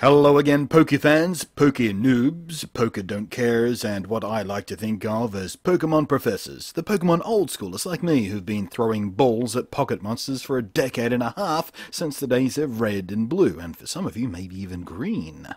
Hello again, Poke fans, Poke noobs, Poke don't cares, and what I like to think of as Pokemon professors, the Pokemon old schoolers like me who've been throwing balls at pocket monsters for a decade and a half since the days of red and blue, and for some of you maybe even green.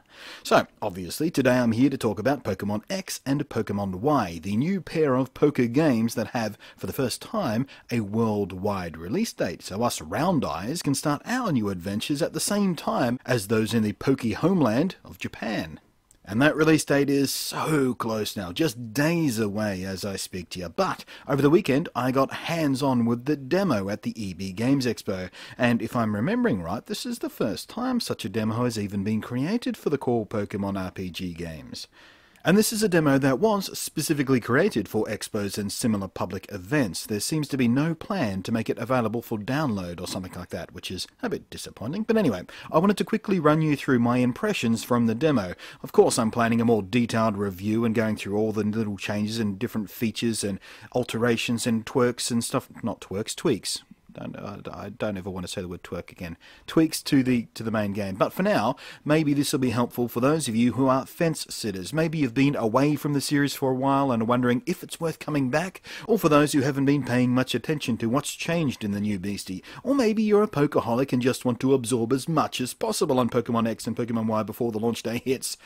So, obviously, today I'm here to talk about Pokemon X and Pokemon Y, the new pair of Poke games that have, for the first time, a worldwide release date, so us round eyes can start our new adventures at the same time as those in the Poke homeland of Japan. And that release date is so close now, just days away as I speak to you. But over the weekend I got hands-on with the demo at the EB Games Expo, and if I'm remembering right, this is the first time such a demo has even been created for the core Pokemon RPG games. And this is a demo that was specifically created for expos and similar public events. There seems to be no plan to make it available for download or something like that, which is a bit disappointing. But anyway, I wanted to quickly run you through my impressions from the demo. Of course, I'm planning a more detailed review and going through all the little changes and different features and alterations and twerks and stuff. Not twerks, tweaks. I don't ever want to say the word twerk again. Tweaks to the main game. But for now, maybe this will be helpful for those of you who are fence sitters. Maybe you've been away from the series for a while and are wondering if it's worth coming back, or for those who haven't been paying much attention to what's changed in the new beastie. Or maybe you're a Pokeaholic and just want to absorb as much as possible on Pokemon X and Pokemon Y before the launch day hits.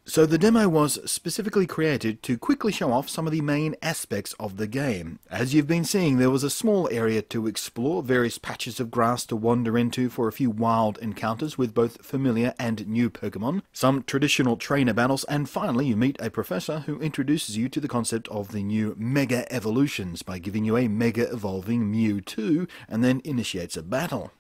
So the demo was specifically created to quickly show off some of the main aspects of the game. As you've been seeing, there was a small area to explore, various patches of grass to wander into for a few wild encounters with both familiar and new Pokemon, some traditional trainer battles, and finally you meet a professor who introduces you to the concept of the new Mega Evolutions by giving you a Mega Evolving Mewtwo and then initiates a battle.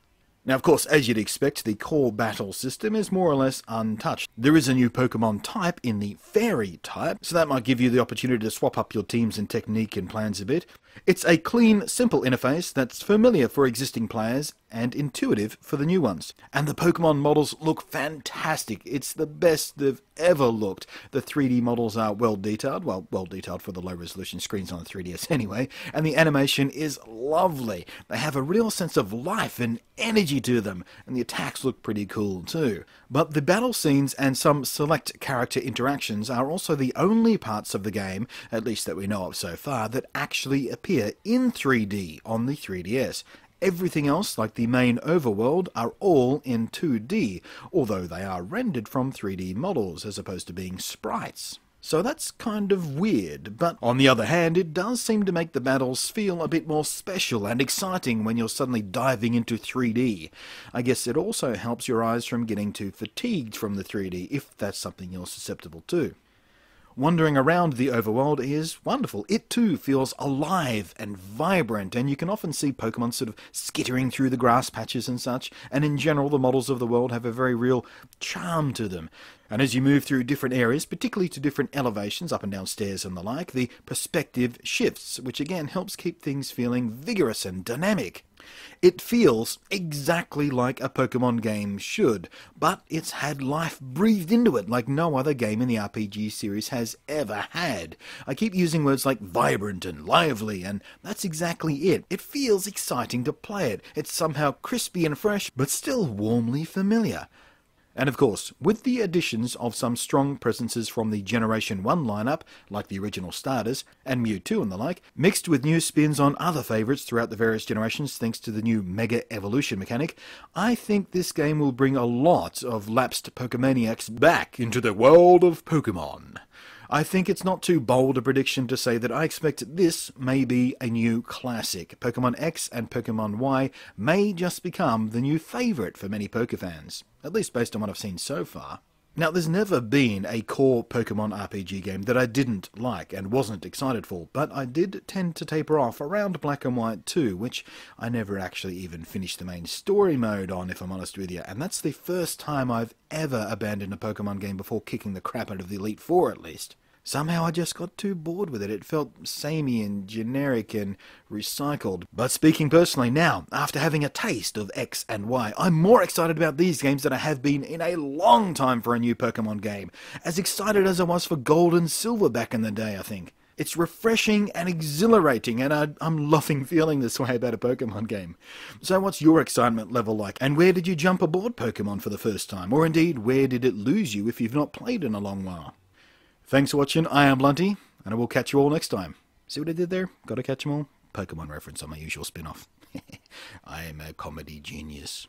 Now, of course, as you'd expect, the core battle system is more or less untouched. There is a new Pokemon type in the Fairy type, so that might give you the opportunity to swap up your teams and technique and plans a bit. It's a clean, simple interface that's familiar for existing players and intuitive for the new ones. And the Pokemon models look fantastic. It's the best they've ever looked. The 3D models are well detailed for the low resolution screens on the 3DS anyway, and the animation is lovely. They have a real sense of life and energy to them, and the attacks look pretty cool too. But the battle scenes and some select character interactions are also the only parts of the game, at least that we know of so far, that actually appear in 3D on the 3DS. Everything else, like the main overworld, are all in 2D, although they are rendered from 3D models as opposed to being sprites. So that's kind of weird, but on the other hand, it does seem to make the battles feel a bit more special and exciting when you're suddenly diving into 3D. I guess it also helps your eyes from getting too fatigued from the 3D, if that's something you're susceptible to. Wandering around the overworld is wonderful. It too feels alive and vibrant, and you can often see Pokemon sort of skittering through the grass patches and such, and in general the models of the world have a very real charm to them. And as you move through different areas, particularly to different elevations, up and down stairs and the like, the perspective shifts, which again helps keep things feeling vigorous and dynamic. It feels exactly like a Pokemon game should, but it's had life breathed into it like no other game in the RPG series has ever had. I keep using words like vibrant and lively, and that's exactly it. It feels exciting to play it. It's somehow crispy and fresh, but still warmly familiar. And of course, with the additions of some strong presences from the Generation 1 lineup, like the original starters, and Mewtwo and the like, mixed with new spins on other favourites throughout the various generations thanks to the new Mega Evolution mechanic, I think this game will bring a lot of lapsed Pokemaniacs back into the world of Pokemon. I think it's not too bold a prediction to say that I expect this may be a new classic. Pokemon X and Pokemon Y may just become the new favourite for many Pokefans, at least based on what I've seen so far. Now, there's never been a core Pokemon RPG game that I didn't like and wasn't excited for, but I did tend to taper off around Black and White 2, which I never actually even finished the main story mode on, if I'm honest with you, and that's the first time I've ever abandoned a Pokemon game before kicking the crap out of the Elite Four, at least. Somehow I just got too bored with it. It felt samey and generic and recycled. But speaking personally now, after having a taste of X and Y, I'm more excited about these games than I have been in a long time for a new Pokemon game. As excited as I was for Gold and Silver back in the day, I think. It's refreshing and exhilarating, and I'm loving feeling this way about a Pokemon game. So what's your excitement level like, and where did you jump aboard Pokemon for the first time? Or indeed, where did it lose you if you've not played in a long while? Thanks for watching, I am Blunty, and I will catch you all next time. See what I did there? Gotta catch 'em all? Pokemon reference on my usual spin-off. I am a comedy genius.